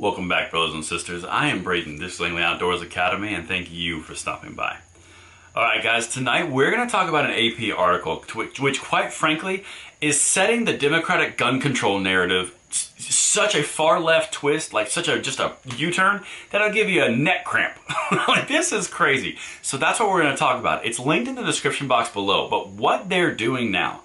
Welcome back, brothers and sisters. I am Braden, this is Langley Outdoors Academy, and thank you for stopping by. Alright guys, tonight we're going to talk about an AP article which quite frankly is setting the Democratic gun control narrative such a far left twist, like just a U-turn, that'll give you a neck cramp. Like, this is crazy. So that's what we're going to talk about. It's linked in the description box below, but what they're doing now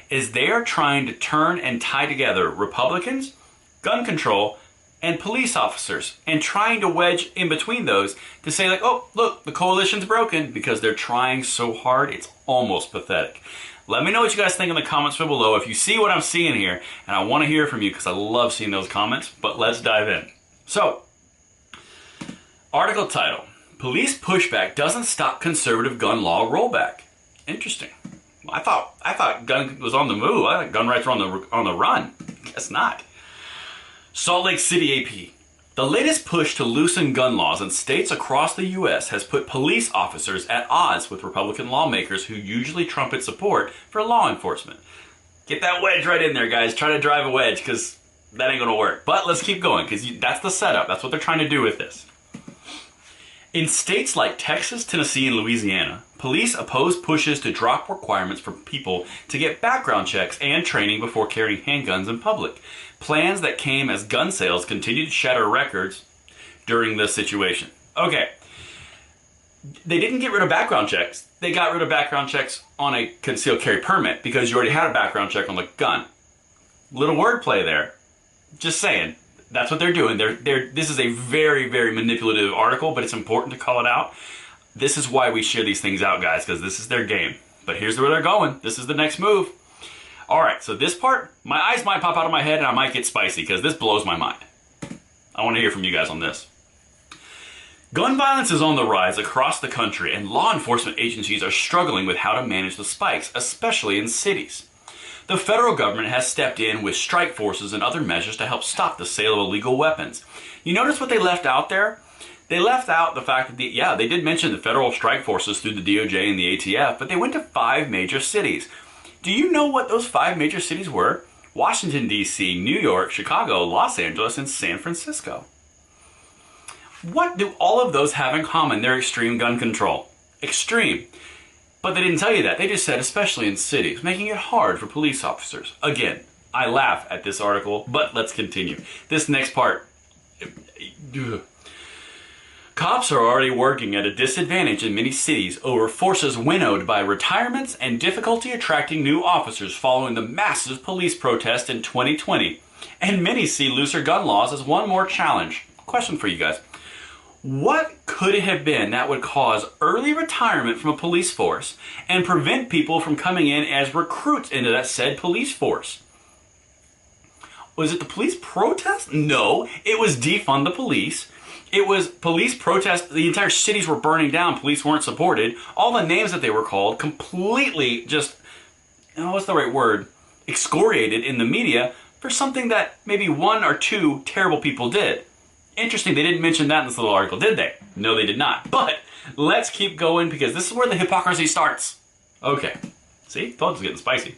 is they are trying to turn and tie together Republicans, gun control, and police officers, and trying to wedge in between those to say like, oh, look, the coalition's broken, because they're trying so hard, it's almost pathetic. Let me know what you guys think in the comments below if you see what I'm seeing here, and I want to hear from you because I love seeing those comments, but let's dive in. So, article title, Police Pushback Doesn't Stop Conservative Gun Law Rollback. Interesting. I thought gun was on the move. I thought gun rights were on the run. Guess not. Salt Lake City AP. The latest push to loosen gun laws in states across the U.S. has put police officers at odds with Republican lawmakers who usually trumpet support for law enforcement. Get that wedge right in there, guys. Try to drive a wedge, because that ain't going to work. But let's keep going, because that's the setup. That's what they're trying to do with this. In states like Texas, Tennessee, and Louisiana, police oppose pushes to drop requirements for people to get background checks and training before carrying handguns in public. Plans that came as gun sales continue to shatter records during this situation. Okay, they didn't get rid of background checks. They got rid of background checks on a concealed carry permit because you already had a background check on the gun. Little wordplay there. Just saying. That's what they're doing. This is a very, very manipulative article, but it's important to call it out. This is why we share these things out, guys, because this is their game. But here's where they're going. This is the next move. All right, so this part, my eyes might pop out of my head and I might get spicy because this blows my mind. I want to hear from you guys on this. Gun violence is on the rise across the country, and law enforcement agencies are struggling with how to manage the spikes, especially in cities. The federal government has stepped in with strike forces and other measures to help stop the sale of illegal weapons. You notice what they left out there? They left out the fact that, they did mention the federal strike forces through the DOJ and the ATF, but they went to 5 major cities. Do you know what those 5 major cities were? Washington, D.C., New York, Chicago, Los Angeles, and San Francisco. What do all of those have in common? They're extreme gun control. Extreme. But they didn't tell you that. They just said, especially in cities, making it hard for police officers. Again, I laugh at this article, but let's continue. This next part. Cops are already working at a disadvantage in many cities over forces winnowed by retirements and difficulty attracting new officers following the massive police protest in 2020. And many see looser gun laws as one more challenge. Question for you guys. What could it have been that would cause early retirement from a police force and prevent people from coming in as recruits into that said police force? Was it the police protest? No, it was defund the police. It was police protest. The entire cities were burning down. Police weren't supported. All the names that they were called completely just, what's the right word? Excoriated in the media for something that maybe 1 or 2 terrible people did. Interesting, they didn't mention that in this little article, did they? No, they did not. But let's keep going because this is where the hypocrisy starts. Okay. See? Told you it's getting spicy.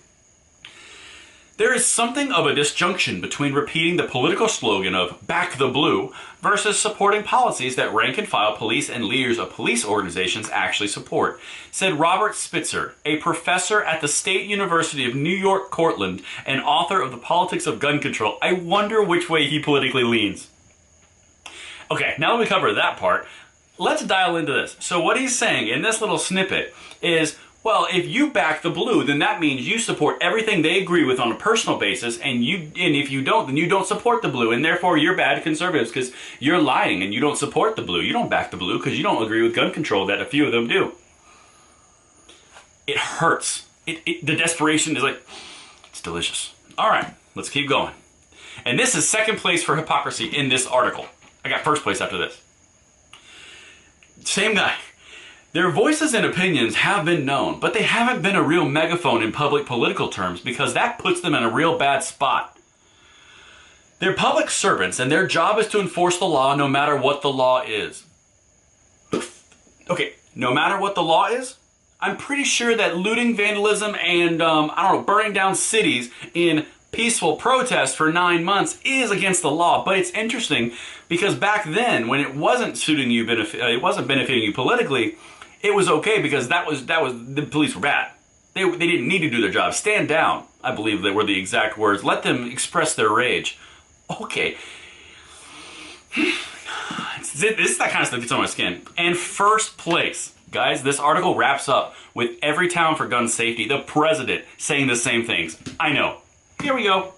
There is something of a disjunction between repeating the political slogan of "back the blue" versus supporting policies that rank-and-file police and leaders of police organizations actually support, said Robert Spitzer, a professor at the State University of New York, Cortland, and author of The Politics of Gun Control. I wonder which way he politically leans. Okay, now that we cover that part, let's dial into this. So what he's saying in this little snippet is, well, if you back the blue, then that means you support everything they agree with on a personal basis, and if you don't, then you don't support the blue, and therefore you're bad conservatives because you're lying and you don't support the blue. You don't back the blue because you don't agree with gun control that a few of them do. It hurts. The desperation is like, it's delicious. All right, let's keep going. And this is second place for hypocrisy in this article. I got first place after this. Same guy. Their voices and opinions have been known, but they haven't been a real megaphone in public political terms because that puts them in a real bad spot. They're public servants and their job is to enforce the law no matter what the law is. Okay, no matter what the law is? I'm pretty sure that looting, vandalism, and, burning down cities in peaceful protest for 9 months is against the law. But it's interesting because back then, when it wasn't suiting you, it wasn't benefiting you politically, it was okay because that was the police were bad. They didn't need to do their job. Stand down, I believe that were the exact words. Let them express their rage. Okay. This is that kind of stuff that gets on my skin. And first place, guys, this article wraps up with Everytown for gun safety, the president saying the same things. I know. Here we go.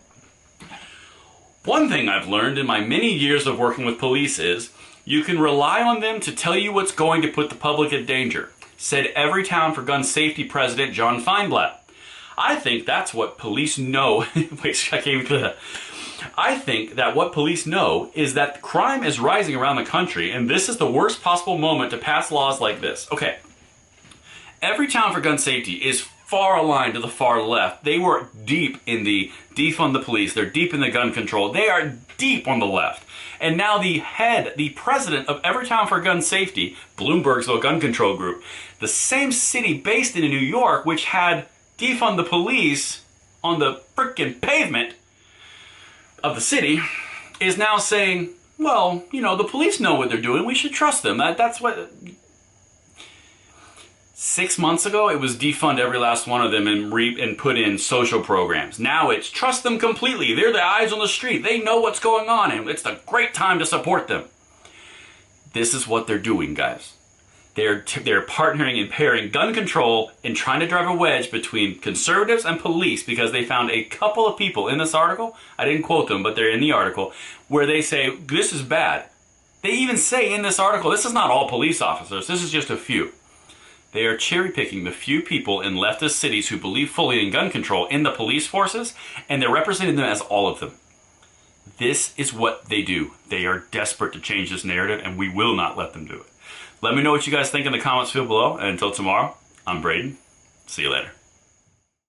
One thing I've learned in my many years of working with police is you can rely on them to tell you what's going to put the public at danger, said Everytown for gun safety president John Feinblatt. I think that's what police know. Wait, I can't even do that. I think that what police know is that crime is rising around the country, and this is the worst possible moment to pass laws like this. Okay, Everytown for gun safety is far aligned to the far left. They were deep in the defund the police. They're deep in the gun control. They are deep on the left. And now the president of Everytown for gun safety, Bloomberg's little gun control group, the same city based in New York, which had defund the police on the frickin' pavement of the city, is now saying, well, you know, the police know what they're doing. We should trust them. That's what... 6 months ago, it was defund every last one of them and put in social programs. Now it's trust them completely. They're the eyes on the street. They know what's going on, and it's a great time to support them. This is what they're doing, guys. They're partnering and pairing gun control and trying to drive a wedge between conservatives and police because they found a couple of people in this article, I didn't quote them, but they're in the article, where they say, this is bad. They even say in this article, this is not all police officers, this is just a few. They are cherry-picking the few people in leftist cities who believe fully in gun control in the police forces, and they're representing them as all of them. This is what they do. They are desperate to change this narrative, and we will not let them do it. Let me know what you guys think in the comments field below, and until tomorrow, I'm Braden. See you later.